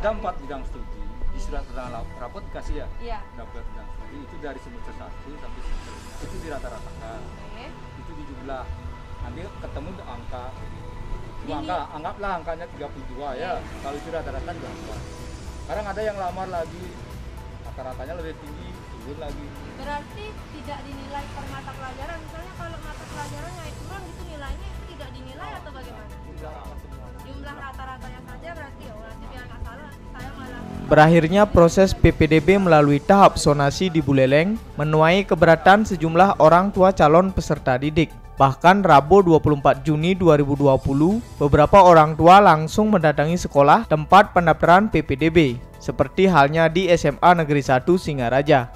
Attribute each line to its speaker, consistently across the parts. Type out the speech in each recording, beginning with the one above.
Speaker 1: Ada 4 bidang studi. Di surat keterangan rapot kasih ya.
Speaker 2: Iya.
Speaker 1: Dapat bidang studi itu dari semester 1 sampai semester 5. Itu dirata-ratakan.
Speaker 2: Oke.
Speaker 1: Itu dijumlah. Nanti ketemu angka.
Speaker 2: Ini-
Speaker 1: Angka, anggaplah angkanya 32 ya. Kalau itu rata-rata berapa? Sekarang ada yang lamar lagi, rata-ratanya lebih tinggi, turun lagi.
Speaker 2: Berarti tidak dinilai per mata pelajaran. Misalnya kalau mata pelajaran naik turun gitu nilainya itu tidak dinilai atau bagaimana? Jumlah rata-ratanya saja berarti ya. Nanti biar nggak salah saya malah.
Speaker 3: Berakhirnya proses PPDB melalui tahap sonasi di Buleleng menuai keberatan sejumlah orang tua calon peserta didik. Bahkan Rabu 24 Juni 2020, beberapa orang tua langsung mendatangi sekolah tempat pendaftaran PPDB, seperti halnya di SMA Negeri 1 Singaraja.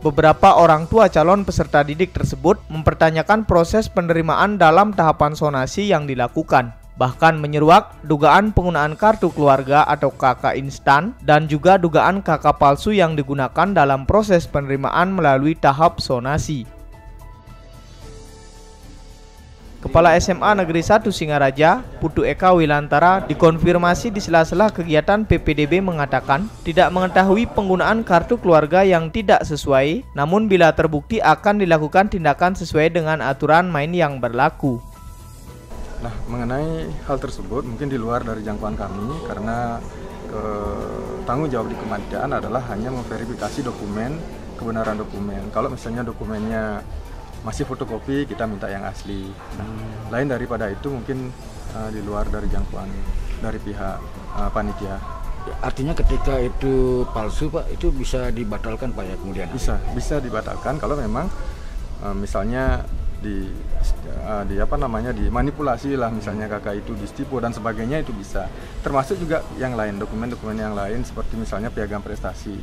Speaker 3: Beberapa orang tua calon peserta didik tersebut mempertanyakan proses penerimaan dalam tahapan sonasi yang dilakukan. Bahkan menyeruak dugaan penggunaan kartu keluarga atau KK instan dan juga dugaan KK palsu yang digunakan dalam proses penerimaan melalui tahap sonasi. Kepala SMA Negeri 1 Singaraja, Putu Eka Wilantara, dikonfirmasi di sela-sela kegiatan PPDB mengatakan tidak mengetahui penggunaan kartu keluarga yang tidak sesuai, namun bila terbukti akan dilakukan tindakan sesuai dengan aturan main yang berlaku.
Speaker 4: Nah, mengenai hal tersebut mungkin di luar dari jangkauan kami karena tanggung jawab di kepanitiaan adalah hanya memverifikasi dokumen, kebenaran dokumen. Kalau misalnya dokumennya masih fotokopi, kita minta yang asli. Nah, lain daripada itu mungkin di luar dari jangkauan dari pihak panitia.
Speaker 5: Artinya ketika itu palsu Pak, itu bisa dibatalkan Pak ya kemudian?
Speaker 4: Bisa dibatalkan kalau memang misalnya dimanipulasi lah, misalnya kakak itu distipu dan sebagainya, itu bisa. Termasuk juga yang lain, dokumen-dokumen yang lain seperti misalnya piagam prestasi.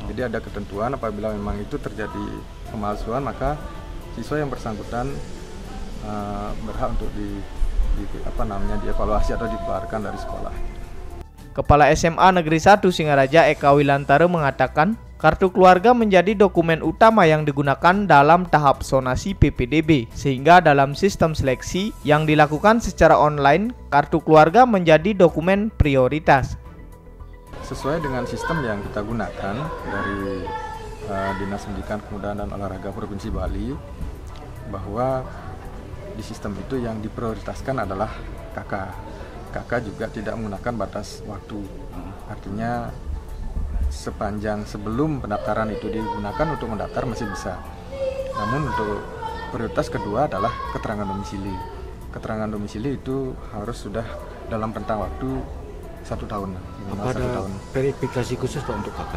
Speaker 4: Jadi ada ketentuan apabila memang itu terjadi pemalsuan, maka siswa yang bersangkutan berhak untuk dievaluasi atau dikeluarkan dari sekolah.
Speaker 3: Kepala SMA Negeri 1 Singaraja Eka Wilantara mengatakan, kartu keluarga menjadi dokumen utama yang digunakan dalam tahap sonasi PPDB, sehingga dalam sistem seleksi yang dilakukan secara online, kartu keluarga menjadi dokumen prioritas.
Speaker 4: Sesuai dengan sistem yang kita gunakan dari Dinas Pendidikan Kemudaan dan Olahraga Provinsi Bali, bahwa di sistem itu yang diprioritaskan adalah KK. KK juga tidak menggunakan batas waktu. Artinya sepanjang sebelum pendaftaran itu digunakan untuk mendaftar masih bisa. Namun untuk prioritas kedua adalah keterangan domisili. Keterangan domisili itu harus sudah dalam rentang waktu 1 tahun.
Speaker 5: Apa ada verifikasi khusus Pak untuk KK?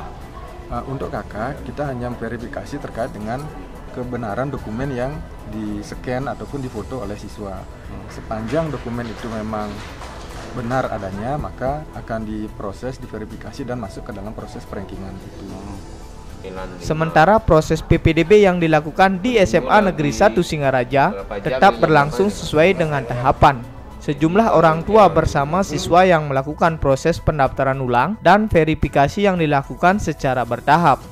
Speaker 4: Untuk KK kita hanya verifikasi terkait dengan kebenaran dokumen yang di-scan ataupun difoto oleh siswa. Sepanjang dokumen itu memang benar adanya, maka akan diproses, diverifikasi dan masuk ke dalam proses perankingan itu.
Speaker 3: Sementara proses PPDB yang dilakukan di SMA Negeri 1 Singaraja tetap berlangsung sesuai dengan tahapan. Sejumlah orang tua bersama siswa yang melakukan proses pendaftaran ulang dan verifikasi yang dilakukan secara bertahap.